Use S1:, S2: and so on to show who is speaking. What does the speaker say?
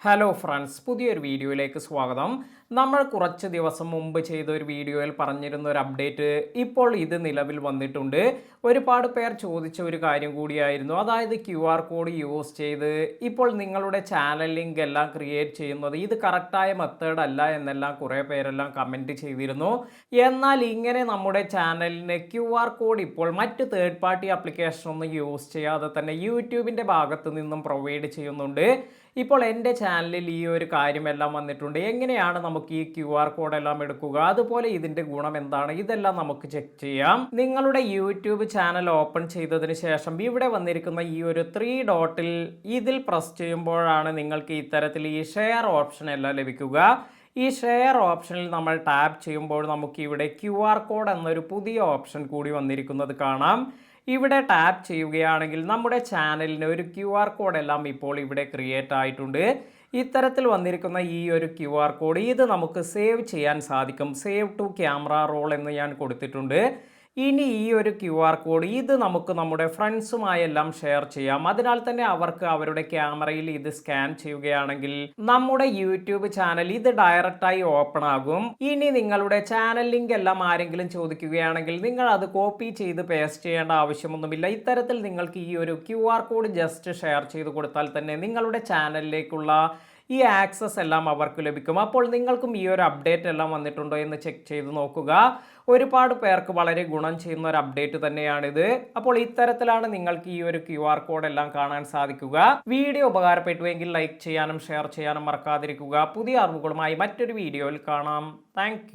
S1: Hello friends, പുതിയൊരു വീഡിയോയിലേക്ക് സ്വാഗതം. നമ്മൾ കുറച്ച് ദിവസം മുമ്പ് ചെയ്ത ഒരു വീഡിയോയിൽ പറഞ്ഞിരുന്ന ഒരു അപ്ഡേറ്റ് ഇപ്പോൾ ഇത് നിലവിൽ വന്നിട്ടുണ്ട്. ഒരുപാട് പേർ ചോദിച്ച ഒരു കാര്യം കൂടിയായിരുന്നു. അതായത് QR കോഡ് യൂസ് ചെയ്ത് ഇപ്പോൾ നിങ്ങളുടെ ചാനൽ ലിങ്ക് എല്ലാം ക്രിയേറ്റ് ചെയ്യുന്നത് ഇത് കറക്റ്റായ മെത്തേഡ് അല്ല എന്നെല്ലാം കുറേ പേരെല്ലാം കമൻറ്റ് ചെയ്തിരുന്നു. എന്നാൽ ഇങ്ങനെ നമ്മുടെ ചാനലിന് QR കോഡ് ഇപ്പോൾ മറ്റ് തേർഡ് പാർട്ടി ആപ്ലിക്കേഷൻ ഒന്നും യൂസ് ചെയ്യാതെ തന്നെ യൂട്യൂബിൻ്റെ ഭാഗത്ത് നിന്നും പ്രൊവൈഡ് ചെയ്യുന്നുണ്ട്. ഇപ്പോൾ എൻ്റെ ചാനലിൽ ഈ ഒരു കാര്യമെല്ലാം വന്നിട്ടുണ്ട്. എങ്ങനെയാണ് നമുക്ക് ഈ QR കോഡ് എല്ലാം എടുക്കുക, അതുപോലെ ഇതിൻ്റെ ഗുണം എന്താണ്, ഇതെല്ലാം നമുക്ക് ചെക്ക് ചെയ്യാം. നിങ്ങളുടെ യൂട്യൂബ് ചാനൽ ഓപ്പൺ ചെയ്തതിന് ശേഷം ഇവിടെ വന്നിരിക്കുന്ന ഈ ഒരു 3 ഡോട്ടിൽ ഇതിൽ പ്രസ് ചെയ്യുമ്പോഴാണ് നിങ്ങൾക്ക് ഇത്തരത്തിൽ ഈ ഷെയർ ഓപ്ഷൻ എല്ലാം ലഭിക്കുക. ഈ ഷെയർ ഓപ്ഷനിൽ നമ്മൾ ടാപ്പ് ചെയ്യുമ്പോൾ നമുക്ക് ഇവിടെ QR കോഡ് എന്നൊരു പുതിയ ഓപ്ഷൻ കൂടി വന്നിരിക്കുന്നത് കാണാം. ഇവിടെ ടാപ്പ് ചെയ്യുകയാണെങ്കിൽ നമ്മുടെ ചാനലിന് ഒരു QR കോഡ് എല്ലാം ഇപ്പോൾ ഇവിടെ ക്രിയേറ്റ് ആയിട്ടുണ്ട്. ഇത്തരത്തിൽ വന്നിരിക്കുന്ന ഈ ഒരു QR കോഡ് ഇത് നമുക്ക് സേവ് ചെയ്യാൻ സാധിക്കും. സേവ് ടു ക്യാമറ റോൾ എന്ന് ഞാൻ കൊടുത്തിട്ടുണ്ട്. ഇനി ഈ ഒരു QR കോഡ് ഇത് നമുക്ക് നമ്മുടെ ഫ്രണ്ട്സുമായെല്ലാം ഷെയർ ചെയ്യാം. അതിനാൽ തന്നെ അവർക്ക് അവരുടെ ക്യാമറയിൽ ഇത് സ്കാൻ ചെയ്യുകയാണെങ്കിൽ നമ്മുടെ യൂട്യൂബ് ചാനൽ ഇത് ഡയറക്റ്റായി ഓപ്പൺ ആകും. ഇനി നിങ്ങളുടെ ചാനൽ ലിങ്ക് എല്ലാം ആരെങ്കിലും ചോദിക്കുകയാണെങ്കിൽ നിങ്ങൾ അത് കോപ്പി ചെയ്ത് പേസ്റ്റ് ചെയ്യേണ്ട ആവശ്യമൊന്നുമില്ല. ഇത്തരത്തിൽ നിങ്ങൾക്ക് ഈ ഒരു QR കോഡ് ജസ്റ്റ് ഷെയർ ചെയ്ത് കൊടുത്താൽ തന്നെ നിങ്ങളുടെ ചാനലിലേക്കുള്ള ഈ ആക്സസ് എല്ലാം അവർക്ക് ലഭിക്കും. അപ്പോൾ നിങ്ങൾക്കും ഈ ഒരു അപ്ഡേറ്റ് എല്ലാം വന്നിട്ടുണ്ടോ എന്ന് ചെക്ക് ചെയ്ത് നോക്കുക. ഒരുപാട് പേർക്ക് വളരെ ഗുണം ചെയ്യുന്ന ഒരു അപ്ഡേറ്റ് തന്നെയാണിത്. അപ്പോൾ ഇത്തരത്തിലാണ് നിങ്ങൾക്ക് ഈ ഒരു QR കോഡ് എല്ലാം കാണാൻ സാധിക്കുക. വീഡിയോ ഉപകാരപ്പെട്ടുവെങ്കിൽ ലൈക്ക് ചെയ്യാനും ഷെയർ ചെയ്യാനും മറക്കാതിരിക്കുക. പുതിയ അറിവുകളുമായി മറ്റൊരു വീഡിയോയിൽ കാണാം. താങ്ക്